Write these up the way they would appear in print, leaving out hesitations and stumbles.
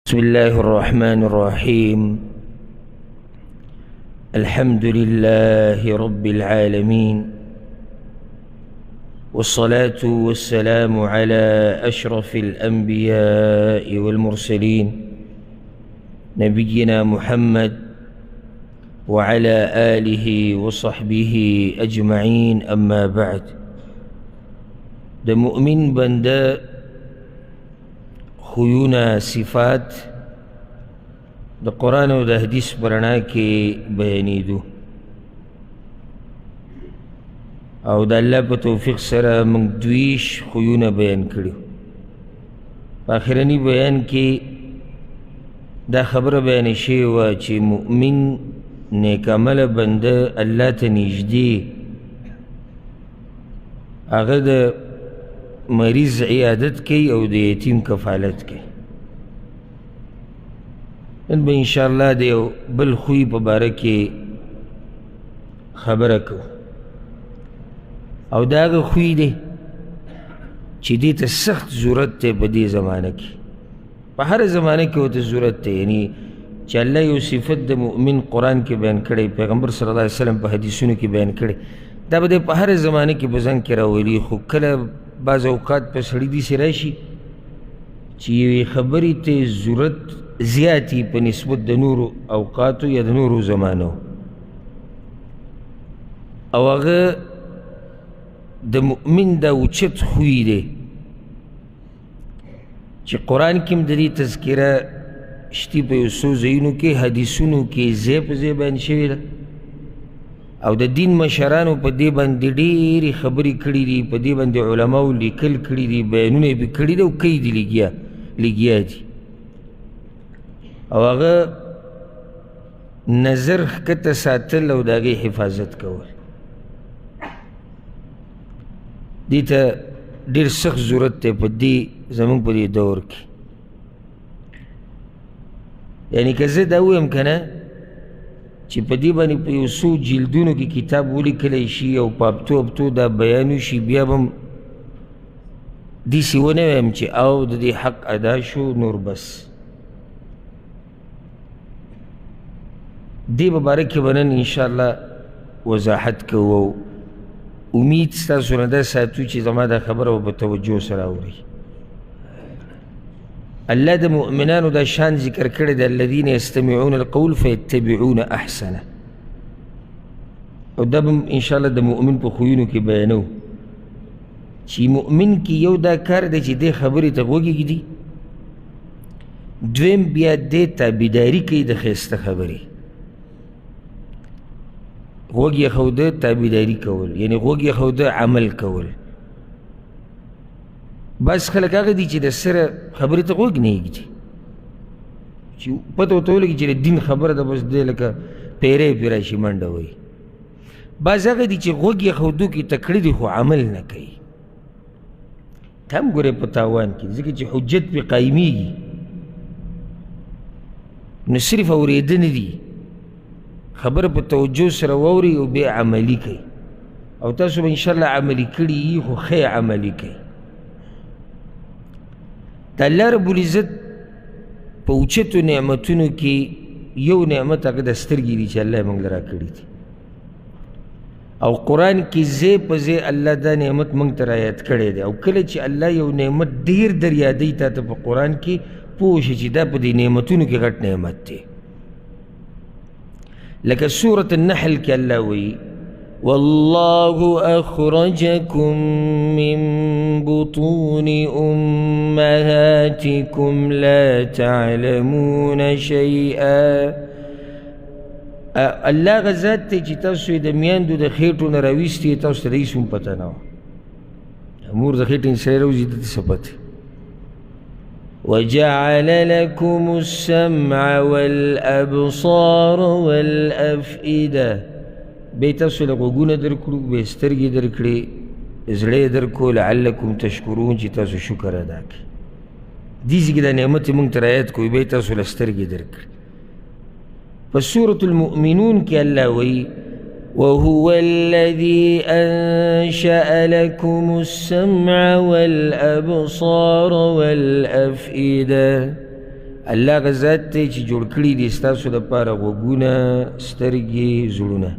بسم الله الرحمن الرحيم. الحمد لله رب العالمين، والصلاة والسلام على أشرف الأنبياء والمرسلين نبينا محمد وعلى آله وصحبه أجمعين. أما بعد، د مؤمن بنده خویونه صفات د قرآن او د حدیث برنا کې بیانېدو، او د الله په توفیق سره موږ دویش خویونه بیان کړي. په آخرني بیان کې دا خبره بیان شوې وه چې مؤمن نیک عمله بنده الله ته نږدې هغه د مریض عیادت کوي او د یتیم کفالت کوي. نن به انشاءالله د یو بل خوی په باره کې خبره کوو، او دا هغه خوی دی چې دې ته سخت ضرورت دی په دې زمانه کې. په هر زمانه کې ورته ضرورت دی، یعنی چې الله یو صفت د مؤمن قرآن کې بیان کړی، پیغمبر صلی الله علیه وسلم په حدیثونو کې بیان کړی، دا به په هر زمانه کې په ځان کې راولي. خو کله بعض اوقات په سړي داسې راشي چې یوې خبرې ته ضرورت زیاتي په نسبت د نورو اوقاتو یا د نورو زمانو، او هغه د مؤمن دا اوچت خوی دی چې قرآن کې هم د دې تذکره شتي په یو څو ځایونو کې، حدیثونو کې ځای په ځای بیان شوې ده، او د دین مشرانو په دې باندې ډېرې خبرې کړي دي، په دې باندې علماو لیکل کړي دي، بیانونه یې کړي دي او کوي دي لګیا دي. او هغه نظر ښکته ساتل او د هغې حفاظت کول، دې ته ډېر سخت ضرورت دی په دې زموږ په دې دور کې. یعنې که زه دا ووایم که نه چې په دې باندې په یو څو جلدونو کې کتاب ولیکلی شي او په هفتو دا بیان وشي، بیا به هم داسې ونه وایم چې او د دې حق ادا شو نور بس. دې په باره کې به نن انشاءالله وضاحت کوو، او امید ستاسو نه دا ساتو چې زما دا خبره به په توجه سره اورئ. الله د مؤمنانو دا شان ذکر کړی د الذین یستمعون القول فیتبعون احسنه، او دا به انشاءالله د مؤمن په خویونو کې بیانو چې مؤمن کې یو دا کار دی چې دې خبرې ته غوږ ږدي، دویم بیا دې تابعداري کوي د ښایسته خبرې. غوږ یې ښوده تابعداري کول، یعنې غوږ یې ښوده عمل کول. بعض خلک هغه دي چې د سره خبرې ته غوږ نه ایږدي، چې پته ورته ولګي چې د دین خبره ده، بس دی لکه پیری پرې راشي منډه وایي. بعض هغه دي چې غوږ یې ښودو کې تکړه دي خو عمل نه کوي، ته هم ګورې په تاوان کې، ځکه چې حجت پرې قایمیږي نو صرف اورېده نه دي، خبره په توجه سره واوري او بیا عملي کوي. او تاسو به انشاءالله عملي کړي یي، خو ښه عملي کوي. د الله رب العزت په اوچتو نعمتونو کې یو نعمت هغه د سترګې دي چې الله یې موږ له راکړي دي، او قرآن کې ځای په ځای الله دا نعمت موږ ته رایاد کړی دی. او کله چې الله یو نعمت ډېر در یادوي تا ته په قرآن کې، پوه شي چې دا په دې نعمتونو کې غټ نعمت دی. لکه سورة النحل کې الله وایي والله أخرجكم من بطون أمهاتكم لا تعلمون شيئا. الله غزات ته چې تاسو یې د میندو د خېټو نه راویستي، تاسو ته د هېڅ هم پته نه وه. مور د خېټې نه سړی راوځي ده ته څه پته. وجعل لكم السمع والأبصار والأفئدة، بیا تاسو له غوږونه درکړو، بیا سترګې درکړې، زړه یې درکړو لعلکم تشکرون چې تاسو شکر ادا کړئ. دې ځای کې دا نعمت یې موږ ته رعایت کړو، بیا تاسو له سترګې درکړې. په سورة المؤمنون کې الله وایي وهو الذي أنشأ لكم السمع والأبصار والأفئدة الله هغه ذات دی چې جوړ کړي دي ستاسو دپاره غوږونه سترګې زړونه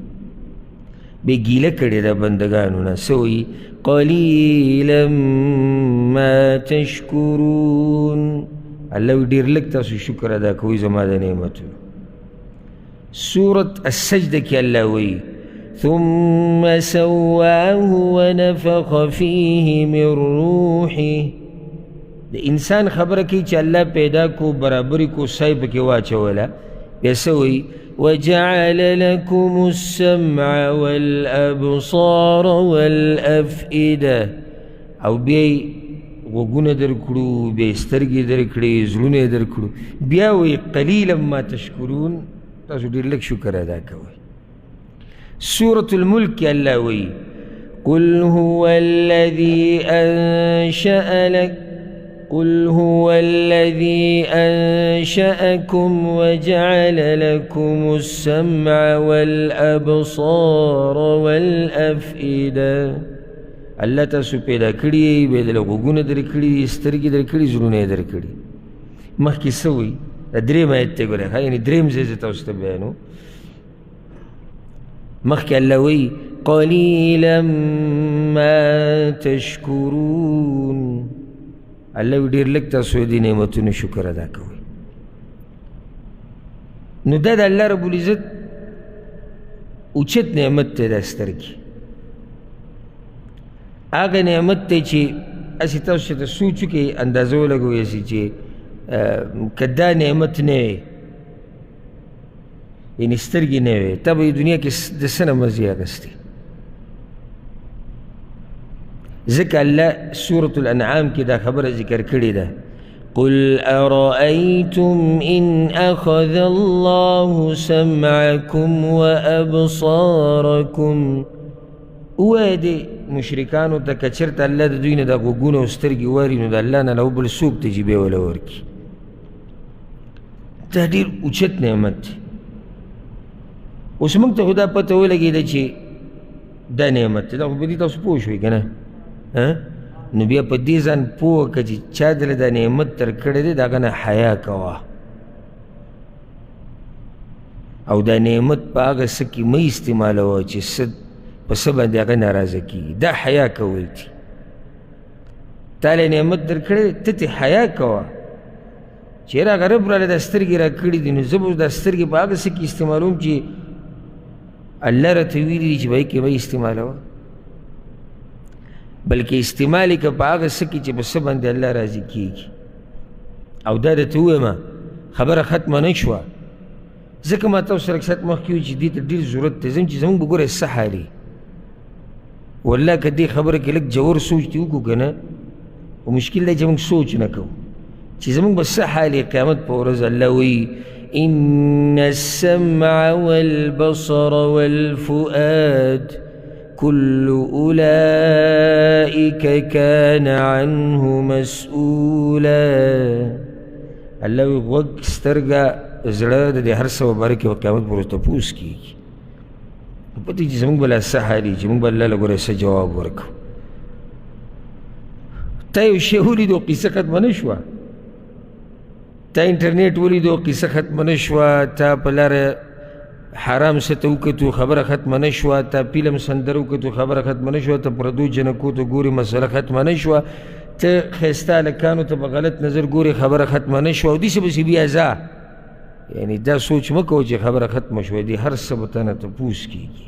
بې ګیله کړې ده بندګانو نه څه وایي قلیلا ما تشکرون الله وایي ډېر لږ تاسو شکر ادا کوئ زما د نعمتونو سورة السجده کې الله وایي ثم سواه ونفخ فيه من روحه د انسان خبره کوي چې الله پیدا کو برابري کو سای پکې واچوله بیا څه وایي وجعل لكم السمع والأبصار والأفئدة او بیا غوږونه درکړو بیا سترګې درکړې زړونه یې درکړو بیا وایي قلیلا ما تشکرون تاسو ډېر لږ شکر ادا کوئ سورة الملك کې الله وایي قل هو الذي أنشأكم وجعل لكم السمع والأبصار والأفئدة الله تاسو پیدا کړي بیا دله غوږونه درکړي سترګې درکړي زړونه یې درکړي مخکې څه وایي دا درېیم آیت ته ګورئ ښه یعنې درېیم ځای زه تاسو ته بیانو مخکې الله وایي قلیلا ما تشکرون الله وی ډېر لږ تاسو دې نعمتونو شکر ادا کوئ نو دا د الله رب العزت اوچت نعمت دی دا سترګې هغه نعمت دی چې هسې تاسو ته سوچ وکړئ اندازه ولګوئ هسې چې که دا نعمت نه وی یعنې سترګې نه وی تا به دنیا کې د څه نه مزې اخیستې ذکر الله سورة الانعام کی دا خبر ذکر کړی ده قل أرأيتم إن أخذ الله سمعكم وأبصاركم وای دی مشرکانو ته که چېرته الله د دوی نه دا غوږونه او سترګې واري نو د الله نه له بل څوک ته چې بیا وله ورکړي دا ډېر اوچت نعمت دی اوس موږ ته خو دا پته ولګېده چې دا نعمت دی دا خو په دې تاسو پوه شوئ که نه نو بیا په دې ځان پوه که چې چا دله دا نعمت در کړی دی د هغه نه حیا کوه او دا نعمت په هغه څه کې مه استعمالوه چې څه په څه باندې هغه ناراضه کېږي دا حیا کول دي تا له نعمت در کړی ته ترې حیا کوه چېرې هغه رب راله دا سترګې را کړي دي نو زه به دا سترګې په هغه څه کې استعمالوم چې الله راته ویلي دي چې به یې کې به استعمالوه بلکې استعمال یې که په هغه څه کې چې په څه باندې الله راضي کېږي او دا درته ووایم خبره ختمه نه شوه ځکه ما تاسو سره اکثر مخکې وي چې دې ته ډېر ضرورت دی ځم چې زموږ به ګوره څه حال والله که دې خبره کې لږ جوور سوچ دې وکړو که نه خو مشکل دی چې موږ سوچ نه کوو چې زموږ به څه حال قیامت په ورځ الله وایي إن السمع والبصر والفؤاد كل أولئك كان عنه مسؤولا الله وی غوږ سترګه زړه د دې هر څه په باره کې به قیامت پر ورځ تپوس کېږي پته چې زموږ به لا څه حال وي چې موږ به الله له ګوره څه جواب ورکړو تا یو شی ولیدو قصه ختمه نه شوه تا انټرنیټ ولیدو قصه ختمه نه شوه تا په لاره حرام څه ته وکتو خبره ختمه نه شوه تا فلم سندره وکتو خبره ختمه نه شوه ته پردو جنکو ته ګورې مسله ختمه نه شوه ته ښایسته هلکانو ته په غلط نظر ګورې خبره ختمه نه شوه او داسې پسې بیا ځه یعنې دا سوچ مه کوه چې خبره ختمه شوه دې هر څه به تنه تپوس کېږي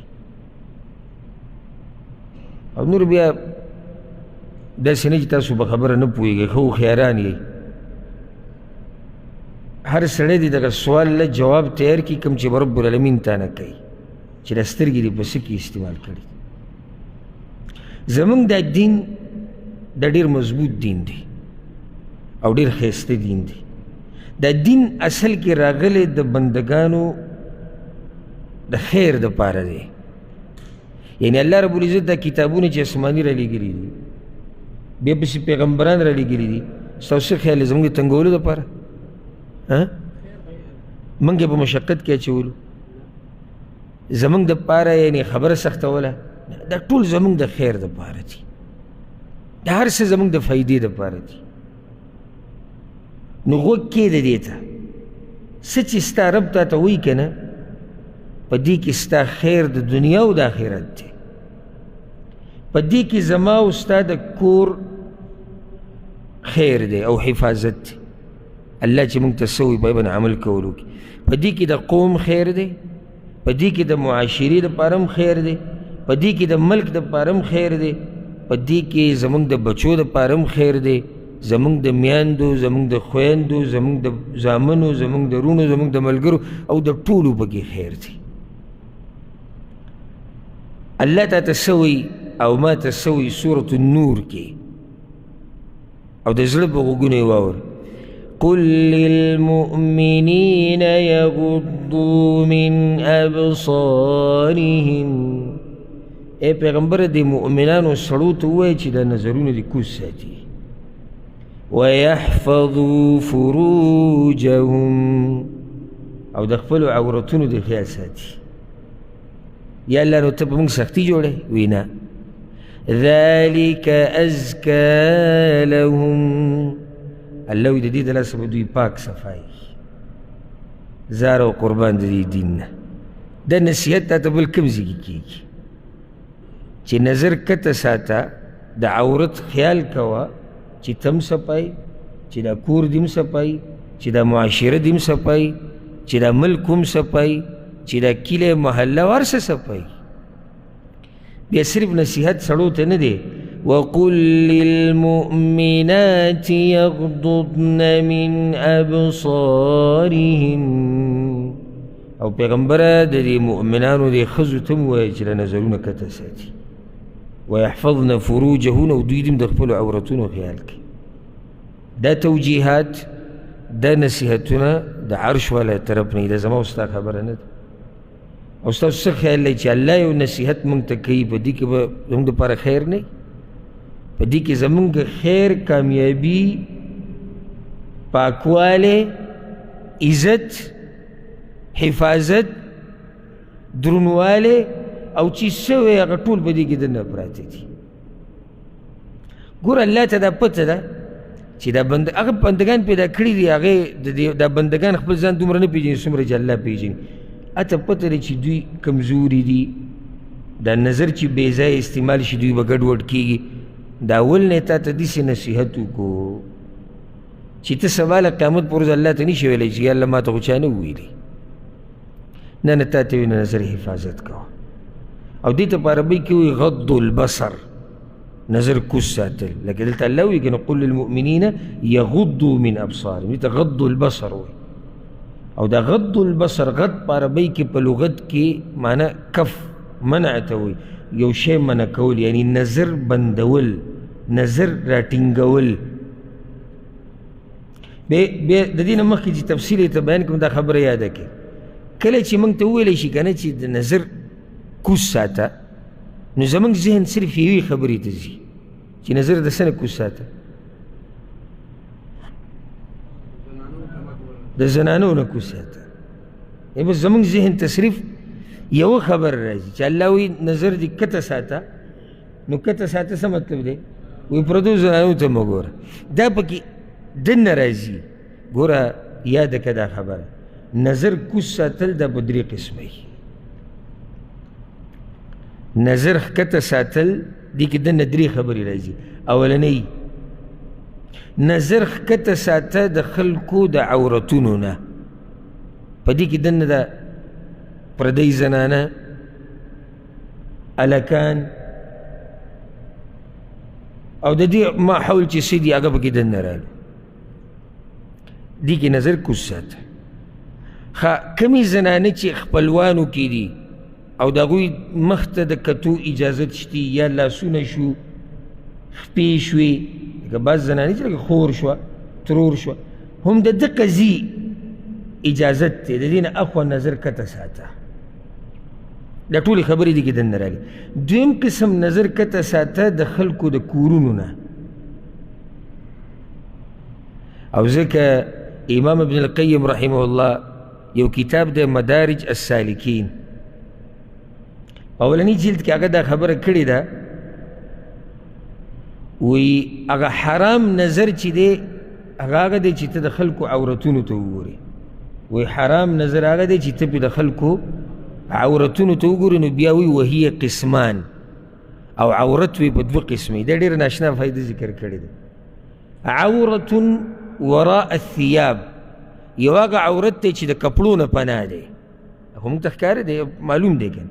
او نور بیا داسې نه چې تاسو به خبره نه پوهېږئ ښه هوښیاران یئ هر سړی دې دغه سوال له جواب تیار کړي کوم چې به رب العالمین تا نه کوي چې دا سترګې دې په څه کې استعمال کړي زموږ دا دین دا ډېر مضبوط دین دی او ډېر ښایسته دین دی دا دین اصل کې راغلی د بندګانو د خیر دپاره دی یعنې الله رب العزت دا کتابونه چې اسماني رالیږلي دي بیا پسې پیغمبران رالیږلي دي ستاسو څه خیال دی زموږ د تنګولو دپاره موږ یې په مشقت کې اچولو زموږ دپاره یعنې خبره سختوله دا ټول زموږ د خیر دپاره دي دا هر څه زموږ د فایدې دپاره دي نو غوږ کښېږده دې ته څه چې ستا رب تا ته وایي که نه په دې کې ستا خیر د دنیا او د آخرت دی. په دې کې زما او ستا د کور خیر دی او حفاظت دی. الله چې موږ ته څه وایي په باندې عمل کولو کې. په دې کې د قوم خیر دی، په دې کې د معاشرې دپاره هم خیر دی، په دې کې د ملک دپاره هم خیر دی، په دې کې زموږ د بچو دپاره هم خیر دی، زموږ د میاندو، زموږ د خویندو، زموږ د زامنو، زموږ د رونو، زموږ د ملګرو او د ټولو پکې خیر دی. الله تا ته څه وایي او ما ته څه وایي سورة النور کې، او د زړه په غوږونو یې واورئ. قل للمؤمنين يغضوا من أبصارهم. اے پیغمبر د مؤمنانو سړو ته ووایي چې دا نظرونه دې کوز ساتي. ويحفظوا فروجهم، او د خپلو عورتونو د خیال ساتي. یا الله نو ته په موږ سختي جوړې؟ وی نه. ذلك أزكى لهم. الله وی د دې د لاسه به دوی پاک صفایي. زار او قربان د دې دین نه. دا نصیحت تا ته بل کوم ځای کې کېږي چې نظر کته ساته، د عورت خیال کوه چې تم صفای، چې دا کور دیم صفای، چې دا معاشره دیم صفای، چې دا ملک هم صفای، چې دا کلی محله هر څه صفای. بیا صرف نصیحت سړو ته نه دی. وقل للمؤمنات يغضضن من أبصارهن. او پیغمبره د دې مؤمنانو د ښځو ته هم ووایه چې دا نظرونه کته ساتي. ويحفظن فروجهن، او دوی دې د خپلو عورتونو خیال کوي. دا توجیهات، دا نصیحتونه د عرش والا طرف نه دي، دا زما او ستا خبره نه ده. او ستاسو څه خیال دی چې الله یو نصیحت موږ ته کوي، په دې کې به زموږ دپاره خیر نه وي؟ په دې کې زموږ خیر، کامیابي، پاکوالی، عزت، حفاظت، درونوالی او چې څه وی هغه ټول په دې کې دننه پراته دي. ګوره الله ته دا پته ده چې دا هغه بندګان پیدا کړي دي، هغې دا بندګان خپل ځان دومره نه پېژني څومره چې الله پېژني. اته پته دی چې دوی کمزوري دي، دا نظر چې بې ځایه استعمال شي دوی به ګډوډ کېږي. دا اول نه تا ته داسې نصیحت وکړو چې ته سبا له قیامت پر ورځ الله ته نشي ویلی چې یا الله ما ته خو چا نه وویلي. نه نه، تا ته وي نظر حفاظت کوه. او دې ته په عربۍ کې وایي غض البصر، نظر کوز ساتل. لکه دلته الله وایي که نه قل للمؤمنین یغضوا من ابصارهم، دې ته غض البصر وایي. او دا غض البصر، غض په عربۍ کې په لغت کې معنی کف منع ته وایي، یو شی منع کول، یعنی نظر بندول، نظر راټینګول. بیا د دې نه مخکې چې تفصیل یې ته بیان کړم دا خبره یاده کړې. کله چې موږ ته وویلی شي که نه چې د نظر کوز ساته، نو زموږ ذهن صرف یوې خبرې ته ځي چې نظر د څه نه کوز ساته؟ د زنانو نه کوز ساته. بس زموږ ذهن ته صرف یو خبر راځي چې الله وی نظر دې کته ساته. نو کته ساته څه مطلب دی؟ وی پردو زنانو ته مه ګوره. دا پکې دننه راځي. ګوره یاده که دا خبره، نظر کوز ساتل دا په درې قسمه وي. نظر ښکته ساتل دې کې دننه درې خبرې راځي. اولنۍ، نظر ښکته ساته د خلکو د عورتونو نه. په دې کې دننه د پردی زنانه، الکان، او د دې ماحول چې څه دي هغه پکې دننه راغلي. دې کې نظر کوز ساته. کمې زنانه چې خپلوانو کې دي او د هغوی مخ ته د کتو اجازت شتي، یا لاسونه شو، خپې شوې، لکه بعض زنانې چې لکه خور شوه، ترور شوه، هم د دقه ځي اجازت دی، د دې نه اخوا نظر کته ساته. دا ټولې خبرې دي کې دننه راغلي. دویم قسم نظر کته ساته د خلکو د کورونو نه. او ځکه امام ابن القیم رحمه الله یو کتاب د مدارج السالکین اولنی جلد کې هغه دا خبره کړې ده، وی هغه حرام نظر چې دی هغه دی چې ته د خلکو عورتونو ته وګورې. وی حرام نظر هغه دی چې ته پې د خلکو عورتونو ته وګورې نو بیا وی وهي قسمان او عورت وی په دوه قسمې دا ډېر ناشنا فایده ذکر کړې ده عورت وراء الثياب یو هغه عورت دی چې د کپړو نه پناه دی خو موږ ته ښکاره دی معلوم دی که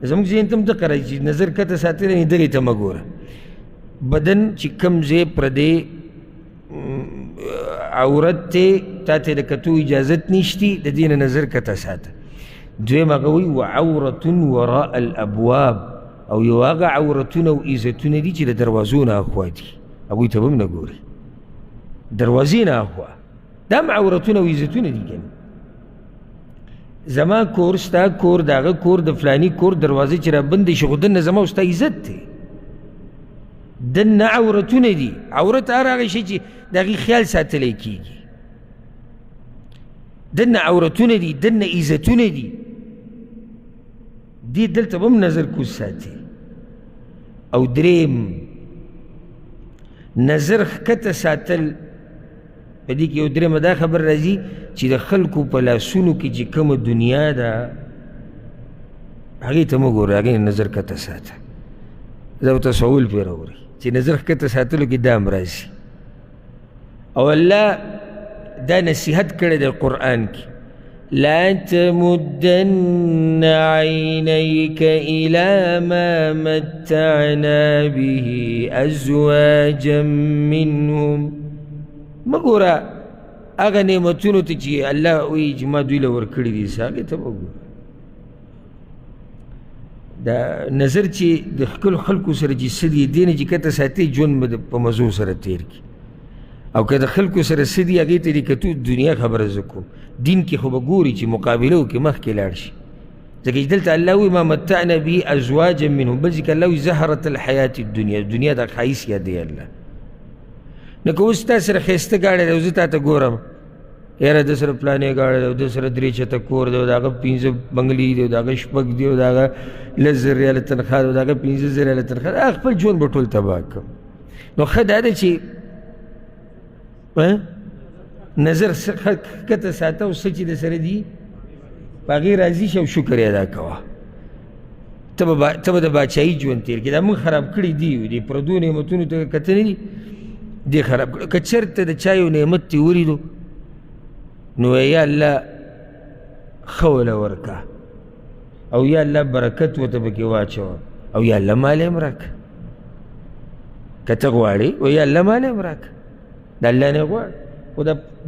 زموږ ذهن ته هم دقه راځي چې نظر کته ساتلی دغې ته مه ګوره بدن چې کوم ځای پردی عورت ته تا ته د کتو اجازت نشتی د دې نه نظر کته ساته دویم هغه وایي وعورة وراء الابواب او یو هغه عورتونه او عزتونه دي چې د دروازو نه اخوا دي هغوی ته به هم نه ګوري دروازې نه اخوا دا هم عورتونه او عزتونه دي کنه زما کور ستا کور د هغه کور د فلاني کور دروازې چې رابندې شي خو دننه زما او ستا عزت دی دننه عورتونه دي عورت هر هغه شی چې د هغې خیال ساتلی کېږي دننه عورتونه دي دننه عزتونه دي دې دلته به هم نظر کوز ساتي او دریم نظر ښکته ساتل په دې کې یو درېمه دا خبر راځي چې د خلکو په لاسونو کې چې کومه دنیا ده هغې ته مه ګوره هغې نظر کته ساته دا ورته سوال پرې راوړي چې نظر ښکته ساتلو کې دا هم راځي او الله دا نصیحت کړی دی قرآن کې لا تمدن عينيك إلى ما متعنا به أزواجا منهم مه ګوره هغه نعمتونو ته چې الله وایي چې ما دوی له ورکړي دي هغې ته مه ګوره دا نظر چې د خپلو خلکو سره چې څه دي دې نه چې کته ساتي ژوند به په مزو سره تېر کړي او که د خلکو سره څه دي هغې ته د کتو دنیا خبره زه کوم دین کې خو به ګوري چې مقابله وکړي مخکې لاړ شي ځکه چې دلته الله وایي ما متعنا به ازواجا منهم بل ځکه الله وایي زهرة الحیات الدنیا دنیا د ښایست یادوي الله نو که اوس تا سره ښایسته ګاډی دی او زه تا ته ګورم یاره د سره پلانې ګاډی دی او د سره درې چته کور دی او د هغه 5 بنګلي دی او د هغه شپږ دی او د هغه 10,000 ریاله تنخواه دی او د هغه 15,000 ریاله تنخواه دی خپل ژوند به ټول تباه کړم نو ښه دا ده چې نظر ښکته ساته او څه چې د سره دي په هغې راضي شه او شکر یې ادا کوه ته به د باچایي ژوند تېر کړې دا موږ خراب کړي دي د پردو نعمتونو ته کته نه دي دې خراب کړه که چېرته د چا یو نعمت دې ولیدو نو یا الله ښه وله ورکه او یا الله برکت ورته پکې واچوه او یا الله مال یې هم راکړه که ته غواړې و یا الله مال یې هم راکړه د الله نه غواړه خو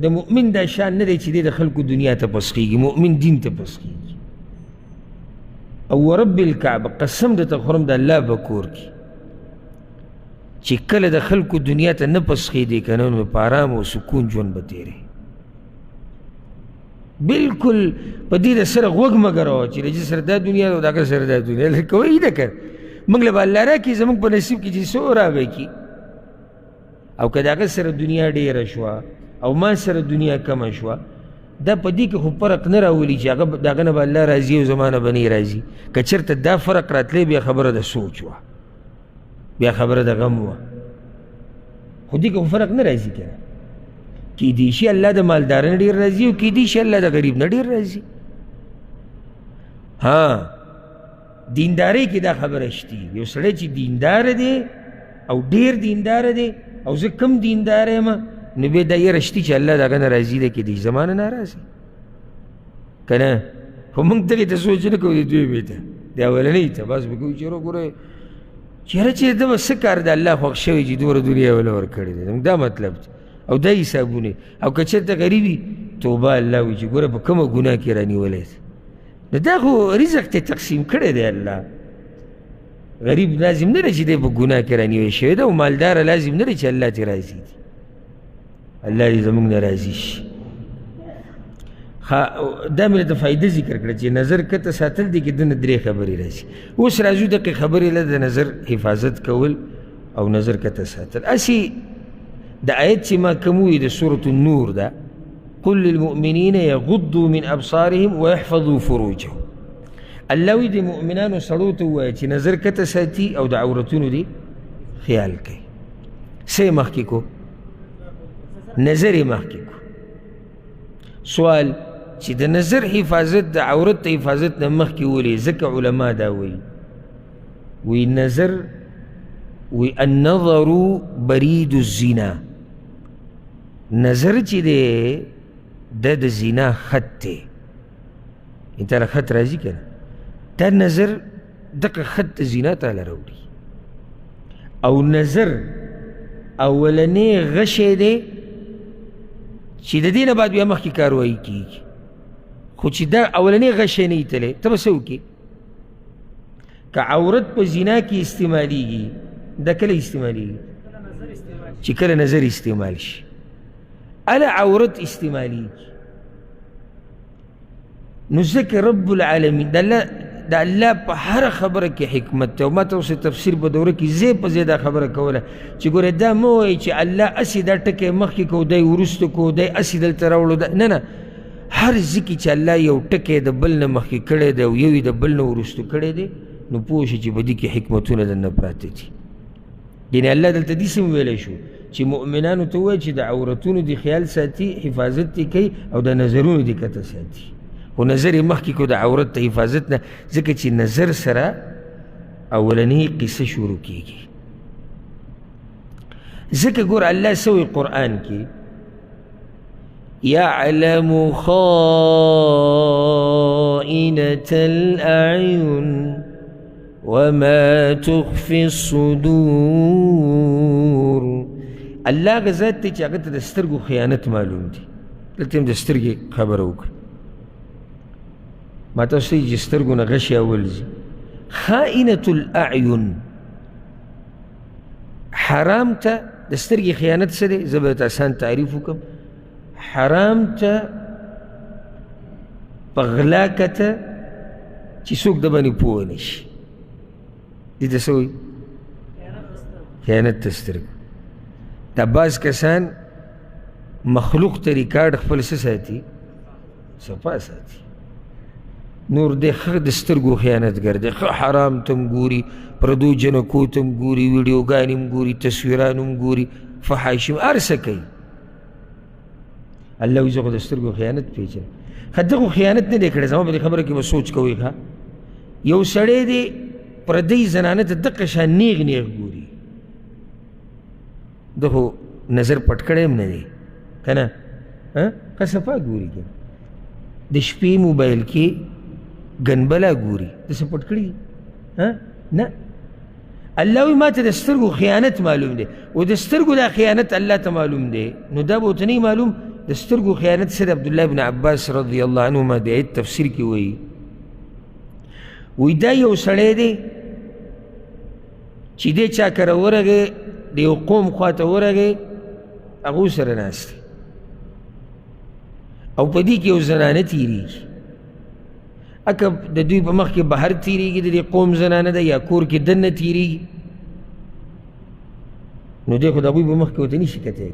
د مؤمن دا شان نه دی چې دی د خلکو دنیا ته پسخېږي مؤمن دین ته پسخېږي او ورب الکعبه قسم درته خورم د الله په کور کې چې کله د خلکو دنیا ته نه پسخېدې که نه نو په ارام او سکون ژوند به تېرې بلکل په دې د سره غوږ مه ګروه چې د دې سره دا دنیا ده او د هغه سره دا دنیا ده کوئ ده که موږ له به الله راکړي زموږ په نصیب کې چې څه راغی کي او که د هغه سره دنیا ډېره شوه او ما سره دنیا کمه شوه دا په دې کې خو فرق نه راولي چې هغه د هغه نه به الله راځي او زما نه به نه راځي که چېرته دا فرق راتلی بیا خبره د سوچ وه بیا خبره د غم وه خو دې کې خو فرق نه راځي که نه کیدای شي الله د مالدار نه ډېر راځي او کیدای شي الله د غریب نه ډېر راځي ها دیندارۍ کې دا خبره شته یو سړی چې دیندار دی او ډېر دیندار دی او زه کم دیندار یم نو بیا دا یې رشتي چې الله د هغه نه راضي دی کیدای زما نه ناراضي که نه خو موږ دغې ته سوچ نه کوو د دویمې ته د اولنۍ ته بس به کوو چې یاره ګوره چې یاره چې ده به څه کار د الله خوښ شوی چې دومره دنیا یې وله ورکړې دی دا مطلب دی او دا حسابونه او که چېرته غریبي توبه الله وایي چې ګوره په کومه ګناه کې رانیولی نو دا خو رزق ته تقسیم کړی دی الله غریب لازم نه دی چې دی په ګناه کې رانیوی شوی ده او مالداره لازم نه دی چې الله ترې راضي دي الله دې زموږ نه راضي شي دا مې درته فایده ذکر کړه چې نظر کته ساتل دی کې دنه درې خبرې راځي اوس راځو دقې خبرې له د نظر حفاظت کول او نظر کته ساتل اسې د آیت چې ما کوم وایي د سورة النور ده قل للمؤمنین یغضوا من ابصارهم ويحفظوا فروجهم الله وایي د مؤمنانو سړو ته ووایه چې نظر کته ساتي او د عورتونو دې خیال کوي څه یې مخکې کو نظر یې مخکې کو سوال چې د نظر حفاظت د عورت د حفاظت نه مخکې ولې ځکه علما دا وی نظر وی النظر برید الزنا نظر چې دی د زنا خط دی انته خط راځي که نه دا نظر دغه خط د زنا تاله راوړي او نظر اولنی غشی دی چې د دې نه بعد بیا مخکې کاروایي کېږي خو چې دا اولنی غشی نه ایتلی ته به څه وکړې که عورت په زنا کې استعمالیږي دا کله استعمالیږي چې کله نظر استعمال شي اله عورت استعمالیږي نو ځکه رب العالمین د الله په هره خبره کې حکمت دی او ما ته اوس تفسیر په دوره کې ځای په ځای دا خبره کوله چې ګوره دا مه وایي چې الله اسې دا ټکی مخکې کو دی وروسته کو دی اسې دلته راوړو نه نه هر ځکې چې الله یو ټکی د بل نه مخکې کړی دی او یو یې د بل نه وروسته کړی دی نو پوه شي چې په دې کې حکمتونه دننه پراته دي یعنې الله دلته داسې ویلی شو چې مؤمنانو ته ووایي چې د عورتونو د خیال ساتي حفاظت یې کوي او د نظرونو د کته ساتي خو نظر یې مخکې کو د عورت ته حفاظت نه ځکه چې نظر سره اولنۍ قصه شروع کېږي ځکه ګور الله څه وایي قرآن کې يعلم خائنة الأعين وما تخفي الصدور الله غزات ته چې هغه ته د سترګو خیانت معلوم دي دلته هم د سترګې خبره وکړه ما تاسو ته چې سترګو نه غشی اولځي خائنة الأعین حرام ته د سترګې خیانت څه دی زه به درته اسان تعریف وکړم حرام ته په غلا کته چې څوک د باندې پوه نه شي دې ته څه وایي خیانت د سترګو دا بعض کسان مخلوق ته ریکارډ خپل څه ساتي صفا ساتي نور دی ښه د سترګو خیانتګر دی ښه حرام ته هم ګوري پردو جنکو ته هم ګوري ویډیوګانې هم ګوري تصویران هم ګوري فحاشي هر څه کوي الله وایي زه خو د سترګو خیانت پېژنم ښه دغو خیانت نه دی کړی زما په دې خبره کې به سوچ کوئ ښه یو سړی دی پردۍ زنانه ته دقه شان نیغ نیغ ګوري ده خو نظر پټ کړی هم نه دی که نه ښه صفا ګوري که د شپې موبایل کې ګنبله ګوري داسې پټ کړي نه الله وایي ما ته د سترګو خیانت معلوم دی او د سترګو دا خیانت الله ته معلوم دی نو دا به ورته نه معلوم د سترګو خیانت سره عبدالله بن عباس رضی الله عنهما د آیت تفسیر کې وایي دا یو سړی دی چې دی چا کره ورغی د یو قوم خواته ورغی هغو سره ناست دی او په دې کې یو زنانه تېرېږي اکه د دوی په مخ کې بهر تېرېږي د دې قوم زنانه ده یا کور کې دننه تېرېږي نو دی خو د هغوی په مخ کې ورته نشي کتلی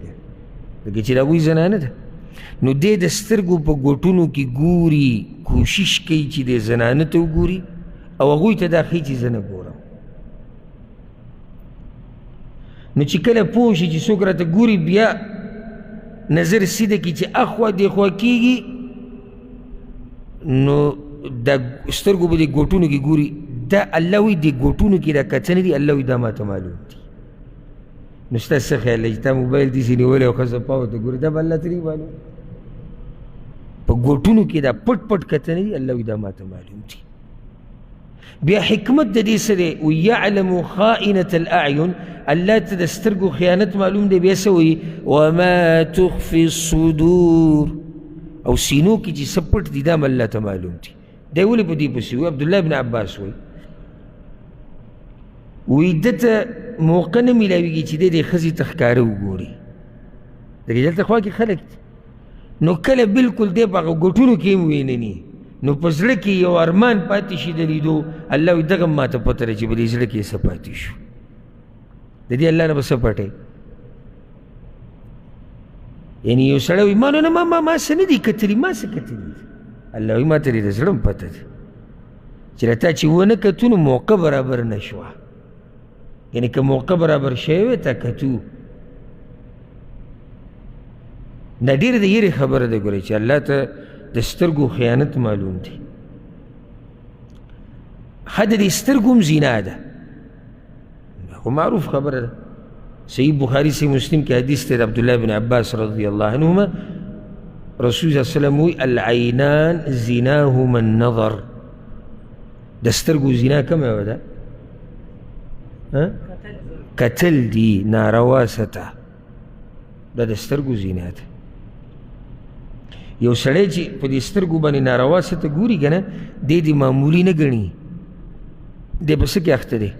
لکه چې د هغوی زنانه ده نو دی د سترګو په ګوټونو کې ګوري کوشش کوي چې د زنانه ته وګوري او هغوی ته دا ښیي چې زه نه ګورم نو چې کله پوه شي چې څوک راته ګوري بیا نظر سیده کی چې اخوا دیخوا کیږي نو دا سترګو به د ګوټونو کې ګوري دا الله وایي د ګوټونو کې دا کتنې دي الله وایي دا ماته معلوم دي نو ستا څه خیال دی چې تا موبایل داسې نیولی او ښځه پاو ته ګوري دا به الله ته نه معلوم په ګوټونو کې دا پټ پټ کتنې دي الله وایي دا ماته معلوم دي بیا حکمت د دې څه دی ویعلم خائنة الاعین الله ته د سترګو خیانت معلوم دی بیا څه وایي وما تخفي الصدور او سینو کې چې څه پټ دي دا هم الله ته معلوم دي دی ولې په دې پسې وایي عبدالله بن عباس وایي ده ته موقع نه میلاویږي چې دی د ښځې ته ښکاره وګوري لکه دلته خوا کې خلک دي نو کله بلکل دی په هغه ګوټونو کې هم وینني نو په زړه کې یو ارمان پاتې شي د لیدو الله وایي دغه هم ماته پته ده چې په دې زړه کې څه پاتې شو د دې الله نه به څه پټی یعنې یو سړی وایي ما نو نه ما څه نه دي کتلي ما څه کتلي الله وایي ما ته دې د زړه هم پته ده چې له تا چې ونه کتو نو موقع برابر نه شوه یعنې که موقع برابر شوی وی تا کتو دا ډېره د یېرې خبره ده ګورئ چې الله ته د سترګو خیانت معلوم دی. ښه د دې سترګو هم زنا ده، خو معروف خبره ده. صحیح بخاري صحیح مسلم کې حدیث دی د عبدالله بن عباس رضی الله عنهما، رسول صلی الله علیه وسلم وی العینان زناهما النظر، د سترګو زنا کومه یوه ده؟ کتل دی، ناروا سته، دا د سترګو زنا ده. یو سړی چې په دې سترګو باندې ناروا سته ګوري که نه، دی دې معمولي نه ګڼي، دی په څه کې اخته دی؟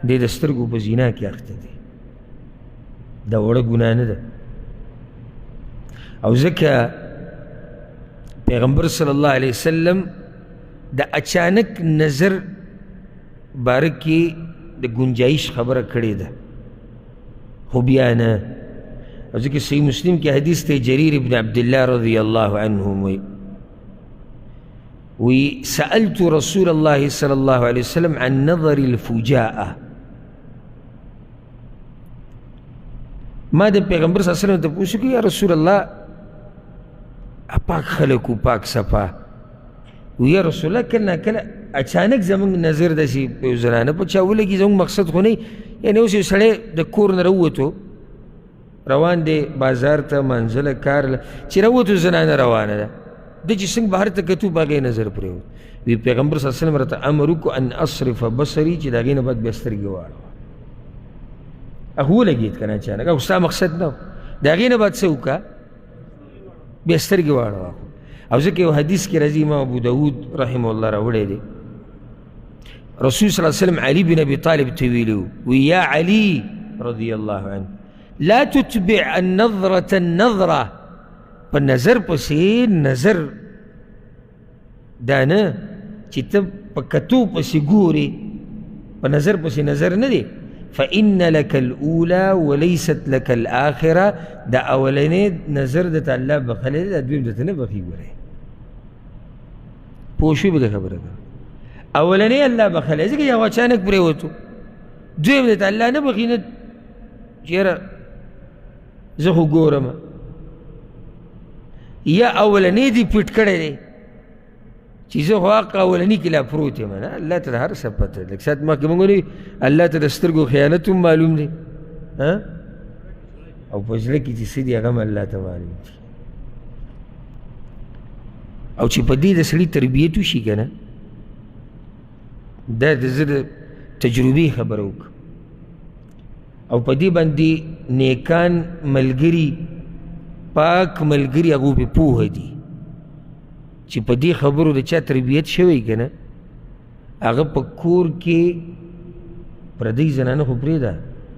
دی د سترګو په زنا کې اخته دی. دا وړه ګناه نه ده. او ځکه پیغمبر صلی الله علیه وسلم د اچانک نظر باره کې د گنجائش خبره کړې ده، خو بیا نه. او ځکه صحیح مسلم کې حدیث دی جریر ابن عبدالله رضی الله عنه وی سألت رسول الله صلی الله علیه وسلم عن نظر الفجاءة، ما د پیغمبر صلی الله علیه وسلم ته پوښتنه وکړه یا رسول الله پاک خلکو پاک صفا، و یا رسول الله کله کله اچانک زموږ نظر داسې په یو زنانه په چا ولګي، زموږ مقصد خو نه یعنې اوس یو سړی د کور نه راووتو، روان دی بازار ته منزله کار چې راووتو زنانه روانه ده، ده چې څنګه بهر ته کتو په هغې نظر پرېوت. وی پیغمبر صلی الله علیه وسلم راته امر وکړو ان اصرف بصري، چې د هغې نه بعد بیا سترګې واړوه. هغه ولګېد که نه اچانک، او ستا مقصد نه و، د هغې نه بعد څه وکړه؟ بیا سترګې واړوه. او ځکه یو حدیث کې راځي، امام ابو داود رحمه الله راوړی دی، رسول صلی الله علیه وسلم علي بن ابي طالب ته ویلي وی یا علي رضی الله عنه لا تتبع النظرة النظرة، په نظر پسې نظر دا نه چې ته په کتو پسې ګورې، په نظر پسې نظر نه دی. فإن لك الأولى وليست لك الآخرة، دا اولنې نظر د ته الله بخلی دی، دا دویم د ته نه بخي. ګورې پوه شوې به د خبره ده، اولنې الله بخلی ځکه یو اچانک پرېوتو، دویم د ته الله نه بخي، نه چېره زه خو ګورم، یا اولنې دې پټ کړی دی چې زه خو حق اولني کې لا پروت یم. نه، الله ته د هر څه پته ده. لږ ساعت مخکې مونږ ویلي الله ته د سترګو خیانت هم معلوم دی، او په زړه کې چې څه دي هغه هم الله ته معلوم دي. او چې په دې د سړي تربیت وشي که نه، دا د زه د تجربې خبره وکړه، او په دې باندې نیکان ملګري پاک ملګري هغو پې پوهه دي چې په دې خبرو د چا تربیت شوی که نه، هغه په کور کې پردۍ زنانه خو پرېږده،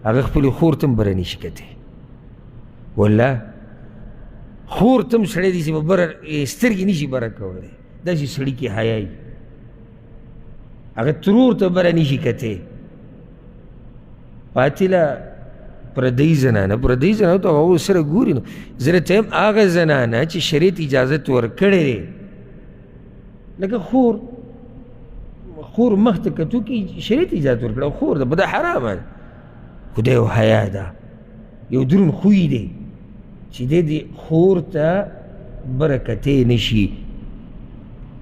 هغه خپلې خور ته هم بره نشي کتی. والله خور ته هم سړی داسې به بره سترګې نشي بره کولی، داسې سړي کې حیا وي، هغه ترور ته بره نشي کتی. پاتله پردۍ زنانه ته هغه سره ګوري. نو زه درته یم هغه زنانه چې شریعت اجازت ورکړی دی، لکه خور مخ ته کتو کې شریعت اجازت ورکړی، خور ده، دا حرامه ده، خو دا یو حیا ده، یو درون خوی دی چې دی د خور ته بره کتی نشي،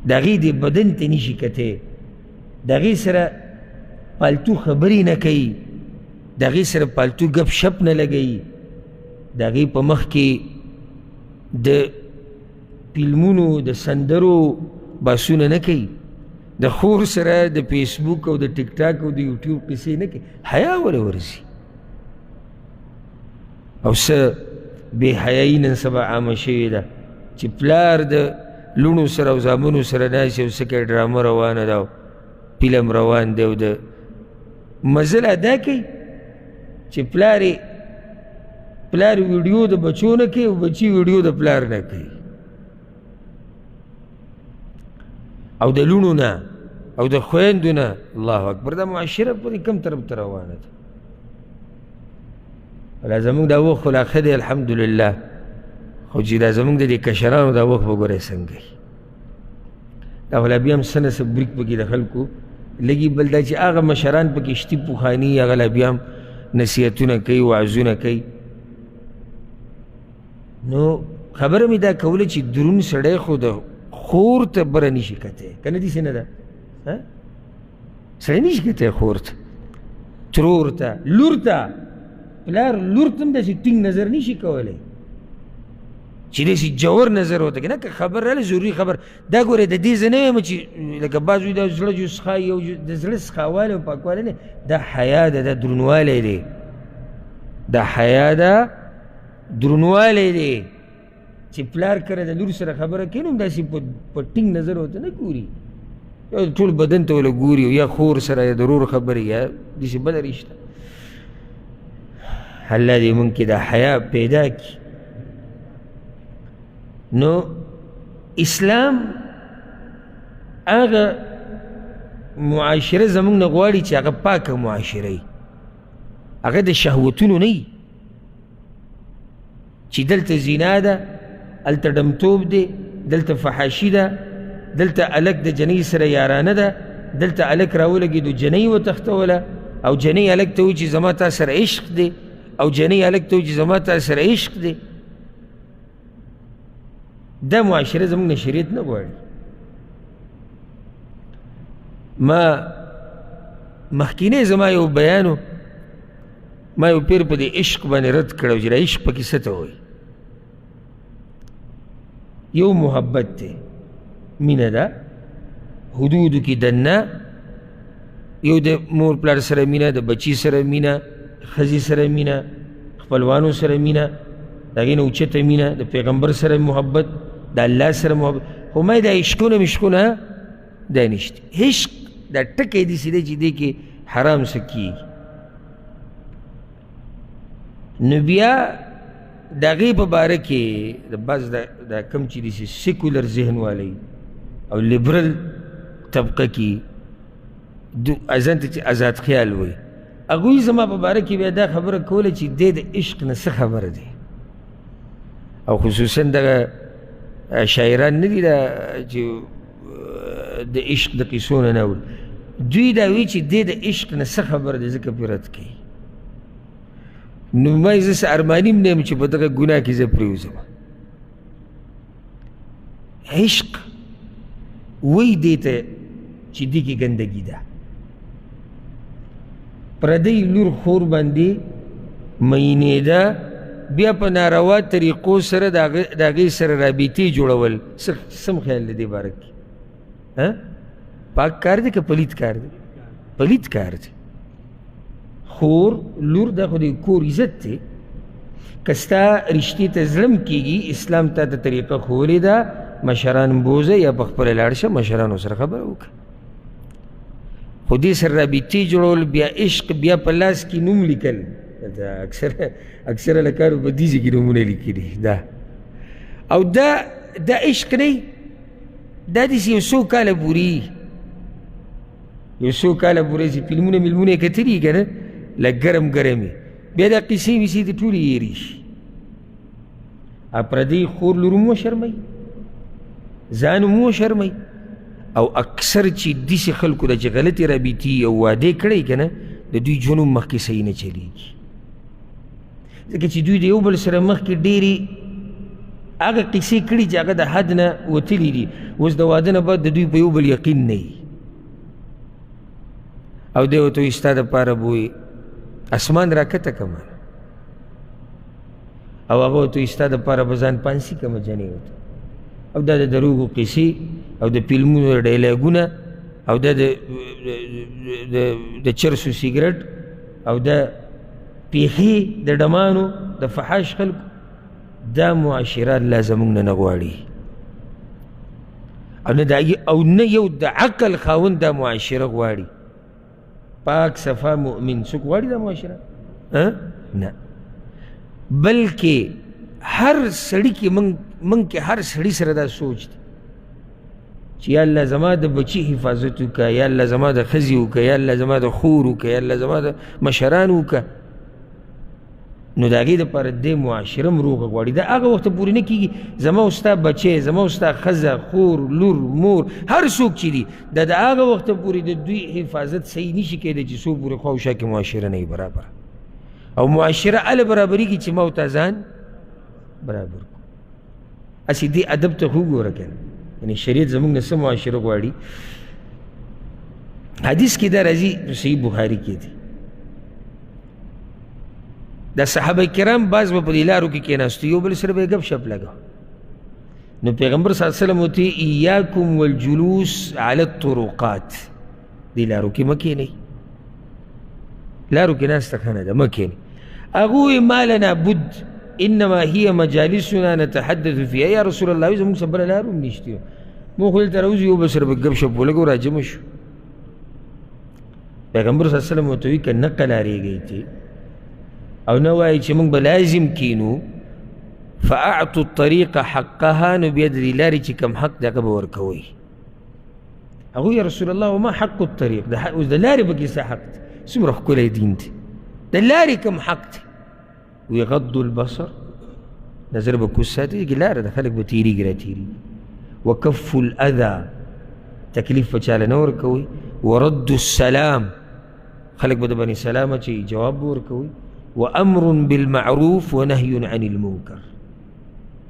د هغې د بدن ته نشي کتی، د هغې سره پالتو خبرې نه کوي، د هغې سره پالتو ګپ شپ نه لګوي، د هغې په مخ کې د فلمونو د سندرو باسونه نه کوي، د خور سره د فیسبوک او د ټیک ټاک او د یوټیوب قصې نه کوي. حیا وله ورځي. او څه بې حیایي نن سبا عامه شوې ده چې پلار د لوڼو سره او زامنو سره ناست او څه کوي، ډرامه روانه ده او فلم روان دی، او د مزل ادا کوي چې پلار ویډیو د بچو نه کوي او بچي ویډیو د پلار نه کوي، او د لوڼو نه او د خویندو نه. الله اکبر، دا معاشره پورې کم طرف ته روانه ده. ولا زمونږ دا وخت خو لا ښه دی الحمدلله، خو چې دا زمونږ د دې کشرانو دا وخت به ګورئ څنګه وي، دا خو لا بیا هم څه نه څه بریک پکې د خلکو لګي. بل دا چې هغه مشران پکې شتي پوخاني، هغه لا بیا هم نصیحتونه کوي، وعظونه کوي. نو خبره مې دا کوله چې درون سړی خو د خور ته بره نشي کتی که نه داسې نه ده سړی نشي کتی خور ته ترور ته لور ته پلار لور ته هم داسې ټینګ نظر نشي کولی چې داسې جوور نظر ورته کوي نه که خبر راغلی ضروري خبر دا ګورې د دې زه نه یم چې لکه بعض وایي دا زړه جو څښا یو د زړه څښاوالی او پاکوالی نه دا حیا ده دا درونوالی دی دا حیا ده درونوالی دی چې پلار کله د لور سره خبره کوي نو هم داسې په ټینګ نظر ورته نه ګوري ټول بدن ته وله ګوري یا خور سره یا د ورور خبرې یا داسې بله رشته الله دې مونږ کې دا حیا پیدا کړي نو اسلام هغه معاشره زمونږ نه غواړي چې هغه پاکه معاشره وي هغه د شهوتونو نه وي چې دلته زنا ده هلته ډمتوب دی دلته فحاشي ده دلته هلک د جنۍ سره یارانه ده دلته هلک راولګېدو جنۍ وتښتوله او جنۍ هلک ته وایي چې زما تا سره عشق دی او جنۍ هلک ته وایي چې زما تا سره عشق دی دا معاشره زمونږ نه شریعت نه غواړي ما مخکینی زما یو بیانو ما یو پیر په دې عشق باندې رد کړی چې دا عشق پکې څه ته وایي یو محبت دی مینه ده حدودو کې دننه یو د مور پلار سره مینه د بچی سره مینه ښځې سره مینه خپلوانو سره مینه د هغې نه اوچته مینه د پیغمبر سره محبت د الله سره محبت خو ما دا عشقونه مشقونه دا نشته عشق دا ټکی داسې دی چې دې کې حرام څه کېږي نو بیا د هغې په باره کې د بعض دا کم چې داسې سیکولر ذهن والی او لیبرل طبقه کې ځان ته چې آزاد خیال وایي هغوی زما په باره کې بیا دا خبره کوله چې دی د عشق نه څه خبره دی او خصوصا دغه شاعران نه دي دا چې د عشق د قصو نه نه دوی دا وایي چې دی د عشق نه څه خبره دی ځکه پرې رد کوي نو ما زه څه ارماني م نه یم چې په دغه ګناه کې زه پرېوځم عشق وایي دې ته چې دې کې ګندګي ده پردی لور خور باندې مینېده بیا په ناروا طریقو سره د هغې سره رابطې جوړول سم خیال دی دې باره کې پاک کار دی که پلید کار دی پلید کار دی خور لور دا خو د کور عزت دی که ستا رشتې ته زړه کېږي اسلام تا ته طریقه ښوولې ده مشران بوځه یا په خپله لاړ شه مشرانو سره خبره وکړه خو دې سره رابطې جوړول بیا عشق بیا په لاس کې نوم لیکل اکثره لکارو په دې ځای کې نومونه لیکلي دا او دا عشق نه دا داسې یو څو کاله پورې یو څو کاله پورې چې فلمونه ملمونه یې کتلي که نه لږ ګرم ګرمې بیا دا قیسې ویسې دې ټولې هېرې شي پردی خور لور مو شرموي ځان مو شرموي او اکثر چې داسې خلکو ده چې غلطې رابطې او وعدې کړی که نه د دوی ژوند هم مخکې صحیح نه چلېږي ځکه چې دوی د یو بل سره مخکې ډېرې هغه قصې کړي چې هغه د حد نه وتلي دي اوس د واده نه بعد د دوی په یو بل یقین نه وي او دی ورته وایي ستا دپاره به وایي اسمان راکته کړمه او هغه ورته وایي ستا دپاره به ځان پانسي کړمه جنې ورته او دا د دروغو قصې او د فلمونو ډایلاګونه او دا د چرسو سیګرټ او د پیښې د ډمانو د فحاش خلکو دا معاشره الله زمونږ نه نه غواړي او نه یو د عقل خاوند دا معاشره غواړي پاک صفا مؤمن څوک غواړي دا معاشره نه بلکې هر سړي کې موږ کې هر سړي سره دا سوچ دی چې یا الله زما د بچي حفاظت وکړه یا الله زما د ښځې وکړه یا الله زما د خور وکړه یا الله زما د مشران وکړه نو د هغې دپاره دې معاشره م روغه غواړي دا هغه وخته پورې نه کېږي زما او ستا بچی زما او ستا ښځه خور لور مور هر څوک چې دي دا د هغه وخته پورې د دوی حفاظت صحیح نشي کېدی چې څو پورې خوا او شا کې معاشره نه وي برابره او معاشره هله برابرېږي چې ما او تا ځان برابر کړو هسې دې ادب ته خو وګوره که نه یعنی شریعت زمونږ نه څه معاشره غواړي. حدیث کې دا راځي په صحیح بخاري کې دی، دا صحابه کرام بعض به په دې لارو کې کېناستو، یو بل سره به یې ګپ شپ لګاو. نو پیغمبر صلی الله علیه وسلم ورته ایاکم والجلوس علی الطرقات، دې لارو کې مه کېنئ، لارو کې ناسته ښه نه ده، مه کېنئ. هغه ووایي ما لنا بد انما هي مجالسنا نتحدث فيها. یا رسول الله زموږ څه بله لار هم نشته، موږ خو دلته راوځو یو بل سره به ګپ شپ ولګو راجمع شو. پیغمبر صلی الله علیه وسلم ورته وایي که نه قلاریږئ چې او نه وایي چې موږ به لازم کینو، فاعطوا الطریق حقها، نو بیا د دې لارې چې کوم حق دی هغه به ورکوئ. هغه یا رسول الله وما حق الطریق، اوس د لارې به کې څه حق دی؟ څومره ښکلی دین دی، د لارې کوم حق دی؟ وی غض البصر، نظر به کوز ساتي، کې لاره ده خلک به تېرېږي را تېرېږي. وکف الاذى، تکلیف به چاله نه ورکوئ. ورد السلام، خلک به د باندې سلام اچوي جواب به ورکوئ. وامر بالمعروف ونهي عن المنکر،